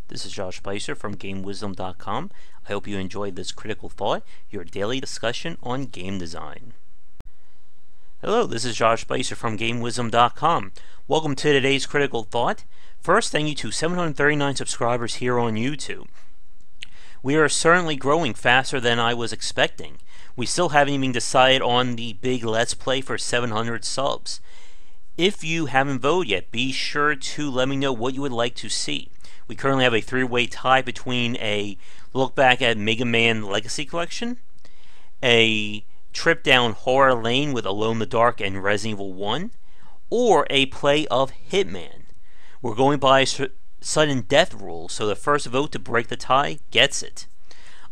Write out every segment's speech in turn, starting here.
This is Josh Bycer from GameWisdom.com. I hope you enjoyed this Critical Thought, your daily discussion on game design. Hello, this is Josh Bycer from GameWisdom.com. Welcome to today's Critical Thought. First, thank you to 739 subscribers here on YouTube. We are certainly growing faster than I was expecting. We still haven't even decided on the big Let's Play for 700 subs. If you haven't voted yet, be sure to let me know what you would like to see. We currently have a three-way tie between a look back at Mega Man Legacy Collection, a trip down horror lane with Alone in the Dark and Resident Evil 1, or a play of Hitman. We're going by sudden death rule, so the first vote to break the tie gets it.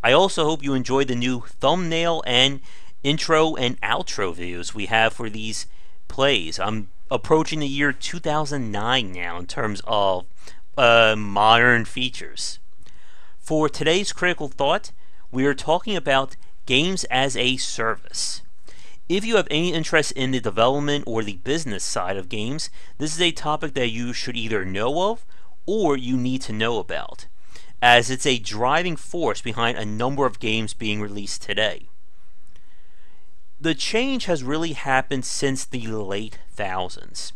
I also hope you enjoyed the new thumbnail and intro and outro videos we have for these plays. I'm approaching the year 2009 now in terms of modern features. For today's Critical Thought, we are talking about games as a service. If you have any interest in the development or the business side of games, this is a topic that you should either know of or you need to know about, as it's a driving force behind a number of games being released today. The change has really happened since the late thousands.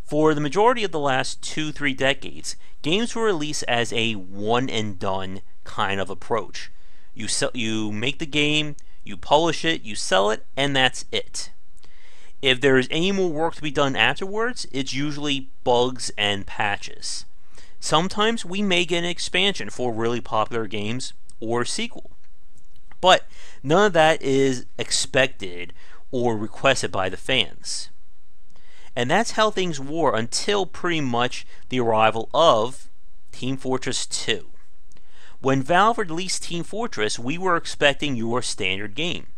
For the majority of the last 2-3 decades, games were released as a one-and-done kind of approach. You make the game, you publish it, you sell it, and that's it. If there is any more work to be done afterwards, it's usually bugs and patches. Sometimes we may get an expansion for really popular games or a sequel. But none of that is expected or requested by the fans. And that's how things were until pretty much the arrival of Team Fortress 2. When Valve released Team Fortress, we were expecting your standard game.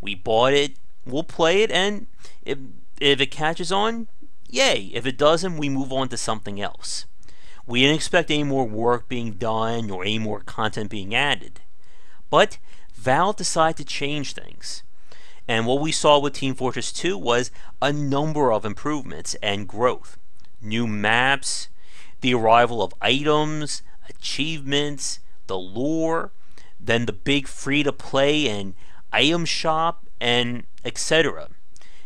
We bought it, we'll play it, and if it catches on, yay. If it doesn't, we move on to something else. We didn't expect any more work being done or any more content being added. But Valve decided to change things. And what we saw with Team Fortress 2 was a number of improvements and growth. New maps, the arrival of items, achievements, the lore, then the big free-to-play and item shop, and etc.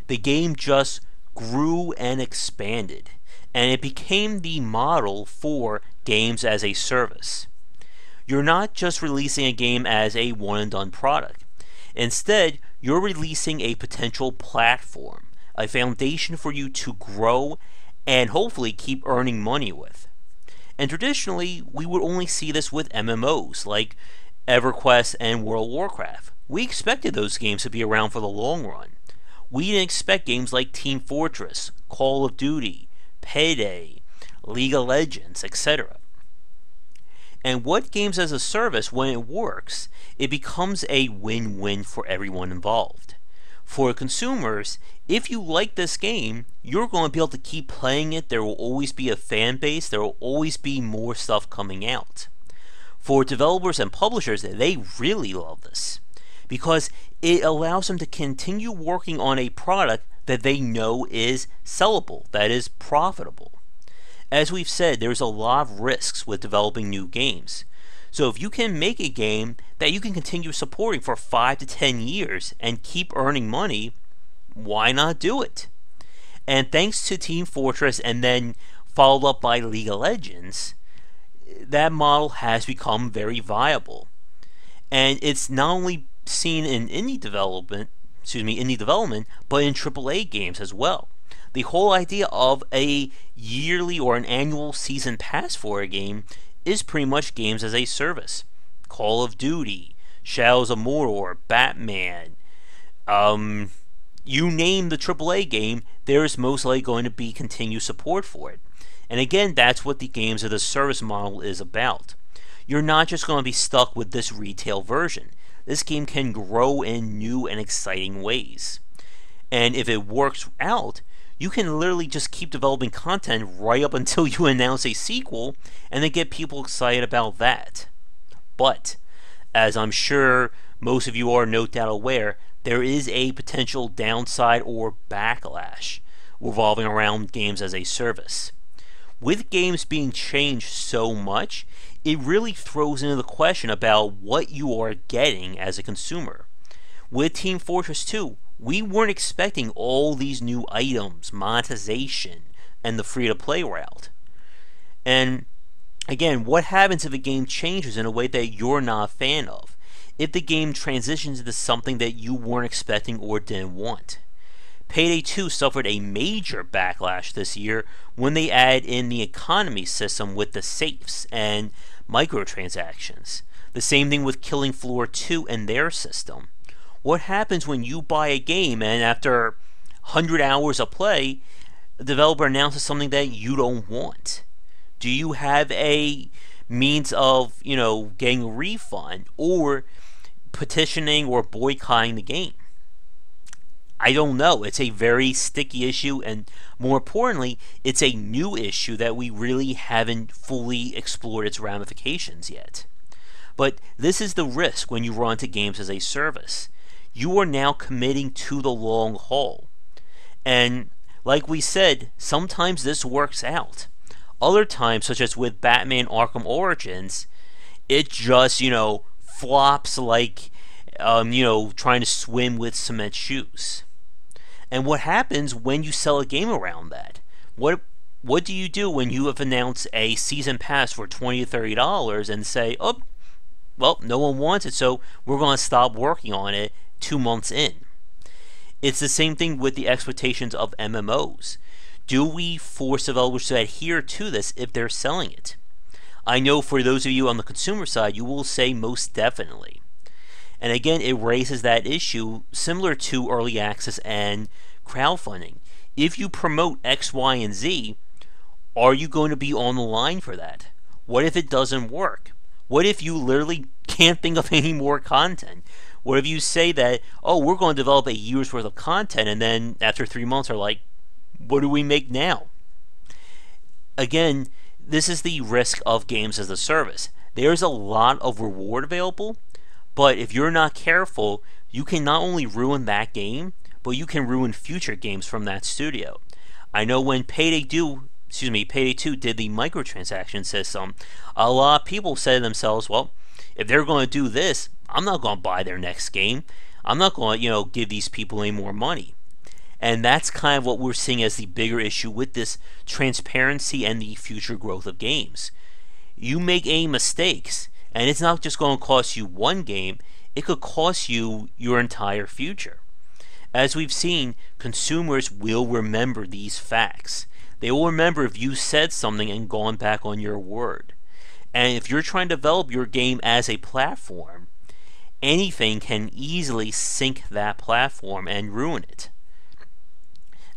The game just grew and expanded, and it became the model for games as a service. You're not just releasing a game as a one-and-done product. Instead, you're releasing a potential platform, a foundation for you to grow and hopefully keep earning money with. And traditionally, we would only see this with MMOs like EverQuest and World of Warcraft. We expected those games to be around for the long run. We didn't expect games like Team Fortress, Call of Duty, Payday, League of Legends, etc. And what games as a service, when it works, it becomes a win-win for everyone involved. For consumers, if you like this game, you're going to be able to keep playing it. There will always be a fan base. There will always be more stuff coming out. For developers and publishers, they really love this because it allows them to continue working on a product that they know is sellable, that is profitable. As we've said, there's a lot of risks with developing new games. So if you can make a game that you can continue supporting for 5 to 10 years and keep earning money, why not do it? And thanks to Team Fortress and then followed up by League of Legends, that model has become very viable. And it's not only seen in indie development, but in AAA games as well. The whole idea of a yearly or an annual season pass for a game is pretty much games as a service. Call of Duty, Shadows of Mordor, Batman, you name the AAA game, there is most likely going to be continued support for it. And again, that's what the games as a service model is about. You're not just going to be stuck with this retail version. This game can grow in new and exciting ways. And if it works out, you can literally just keep developing content right up until you announce a sequel and then get people excited about that. But, as I'm sure most of you are no doubt aware, there is a potential downside or backlash revolving around games as a service. With games being changed so much, it really throws into the question about what you are getting as a consumer. With Team Fortress 2, we weren't expecting all these new items, monetization, and the free-to-play route. And again, what happens if a game changes in a way that you're not a fan of? If the game transitions into something that you weren't expecting or didn't want? Payday 2 suffered a major backlash this year when they added in the economy system with the safes and microtransactions. The same thing with Killing Floor 2 and their system. What happens when you buy a game and after 100 hours of play, the developer announces something that you don't want? Do you have a means of, getting a refund or petitioning or boycotting the game? I don't know. It's a very sticky issue, and more importantly, it's a new issue that we really haven't fully explored its ramifications yet. But this is the risk when you run to games as a service. You are now committing to the long haul. And like we said, sometimes this works out. Other times, such as with Batman Arkham Origins, it just, flops like, trying to swim with cement shoes. And what happens when you sell a game around that? What do you do when you have announced a season pass for $20 to $30 and say, oh, well, no one wants it, so we're going to stop working on it 2 months in? It's the same thing with the expectations of MMOs. Do we force developers to adhere to this if they're selling it? I know for those of you on the consumer side, you will say most definitely. And again, it raises that issue similar to early access and crowdfunding. If you promote X, Y, and Z, are you going to be on the line for that? What if it doesn't work? What if you literally can't think of any more content? What if you say that, oh, we're going to develop a year's worth of content, and then after 3 months are like, what do we make now? Again, this is the risk of games as a service. There's a lot of reward available, but if you're not careful, you can not only ruin that game, but you can ruin future games from that studio. I know when Payday 2 did the microtransaction system, a lot of people said to themselves, well, if they're going to do this, I'm not going to buy their next game. I'm not going to, give these people any more money. And that's kind of what we're seeing as the bigger issue with this transparency and the future growth of games. You make any mistakes, and it's not just going to cost you one game, it could cost you your entire future. As we've seen, consumers will remember these facts. They will remember if you said something and gone back on your word. And if you're trying to develop your game as a platform, anything can easily sink that platform and ruin it.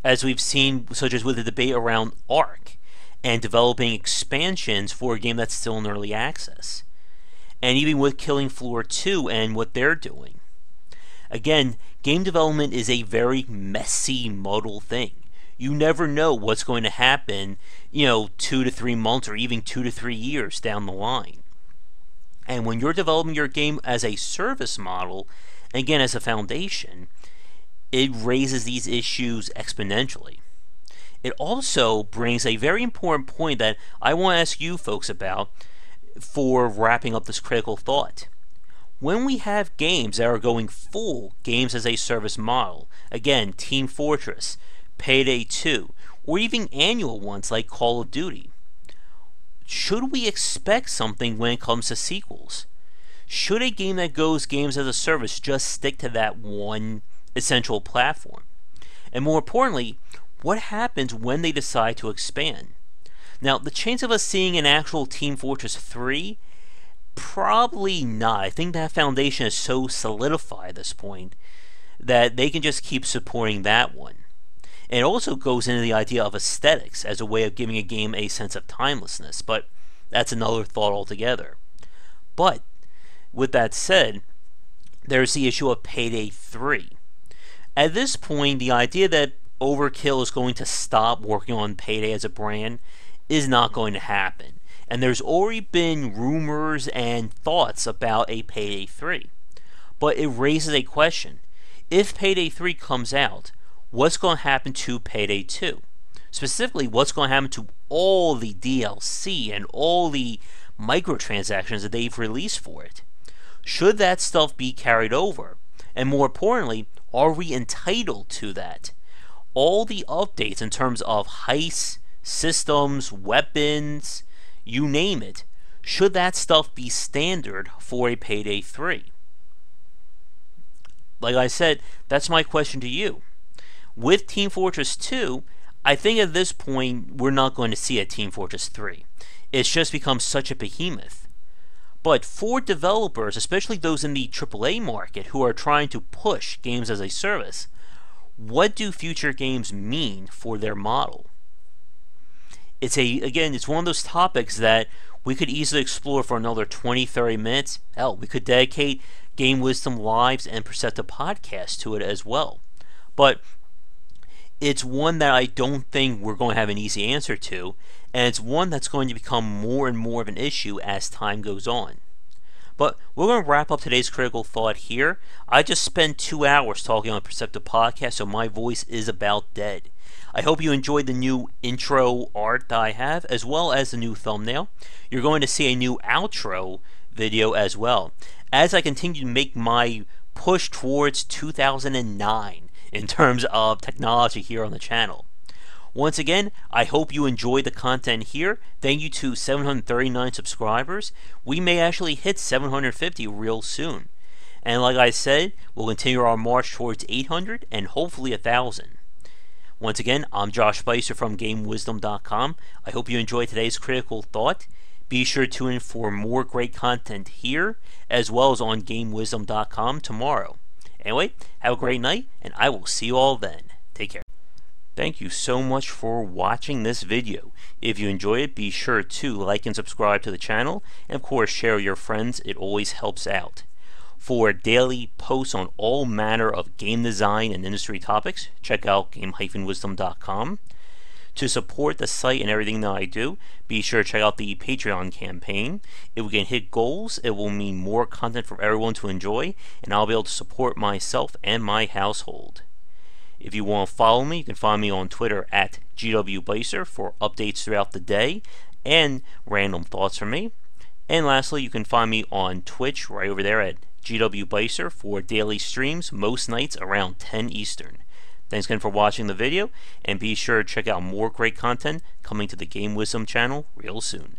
As we've seen, such as with the debate around Ark and developing expansions for a game that's still in early access. And even with Killing Floor 2 and what they're doing. Again, game development is a very messy, muddled thing. You never know what's going to happen, 2 to 3 months or even 2 to 3 years down the line. And when you're developing your game as a service model, again as a foundation, it raises these issues exponentially. It also brings a very important point that I want to ask you folks about for wrapping up this critical thought. When we have games that are going full games as a service model, again, Team Fortress, Payday 2, or even annual ones like Call of Duty, should we expect something when it comes to sequels? Should a game that goes games as a service just stick to that one essential platform? And more importantly, what happens when they decide to expand? Now, the chance of us seeing an actual Team Fortress 3, probably not. I think that foundation is so solidified at this point that they can just keep supporting that one. And it also goes into the idea of aesthetics as a way of giving a game a sense of timelessness, but that's another thought altogether. But with that said, there's the issue of Payday 3. At this point, the idea that Overkill is going to stop working on Payday as a brand is not going to happen. And there's already been rumors and thoughts about a Payday 3. But it raises a question. If Payday 3 comes out, what's going to happen to Payday 2? Specifically, what's going to happen to all the DLC and all the microtransactions that they've released for it? Should that stuff be carried over? And more importantly, are we entitled to that? All the updates in terms of heists, systems, weapons, you name it, should that stuff be standard for a Payday 3? Like I said, that's my question to you. With Team Fortress 2, I think at this point we're not going to see a Team Fortress 3. It's just become such a behemoth. But for developers, especially those in the AAA market who are trying to push games as a service, what do future games mean for their model? It's one of those topics that we could easily explore for another 20-30 minutes. Hell, we could dedicate Game Wisdom Lives and Perceptive Podcast to it as well. But it's one that I don't think we're going to have an easy answer to, and it's one that's going to become more and more of an issue as time goes on. But we're going to wrap up today's critical thought here. I just spent 2 hours talking on the Perceptive Podcast, so my voice is about dead. I hope you enjoyed the new intro art that I have, as well as the new thumbnail. You're going to see a new outro video as well, as I continue to make my push towards 2009 in terms of technology here on the channel. Once again, I hope you enjoyed the content here. Thank you to 739 subscribers. We may actually hit 750 real soon. And like I said, we'll continue our march towards 800 and hopefully 1,000. Once again, I'm Josh Bycer from GameWisdom.com. I hope you enjoyed today's critical thought. Be sure to tune in for more great content here, as well as on GameWisdom.com tomorrow. Anyway, have a great night, and I will see you all then. Take care. Thank you so much for watching this video. If you enjoy it, be sure to like and subscribe to the channel, and of course share with your friends. It always helps out. For daily posts on all manner of game design and industry topics, check out game-wisdom.com. To support the site and everything that I do, be sure to check out the Patreon campaign. If we can hit goals, it will mean more content for everyone to enjoy, and I'll be able to support myself and my household. If you want to follow me, you can find me on Twitter at GWBycer for updates throughout the day and random thoughts from me. And lastly, you can find me on Twitch right over there at GWBycer for daily streams most nights around 10 Eastern. Thanks again for watching the video, and be sure to check out more great content coming to the Game Wisdom channel real soon.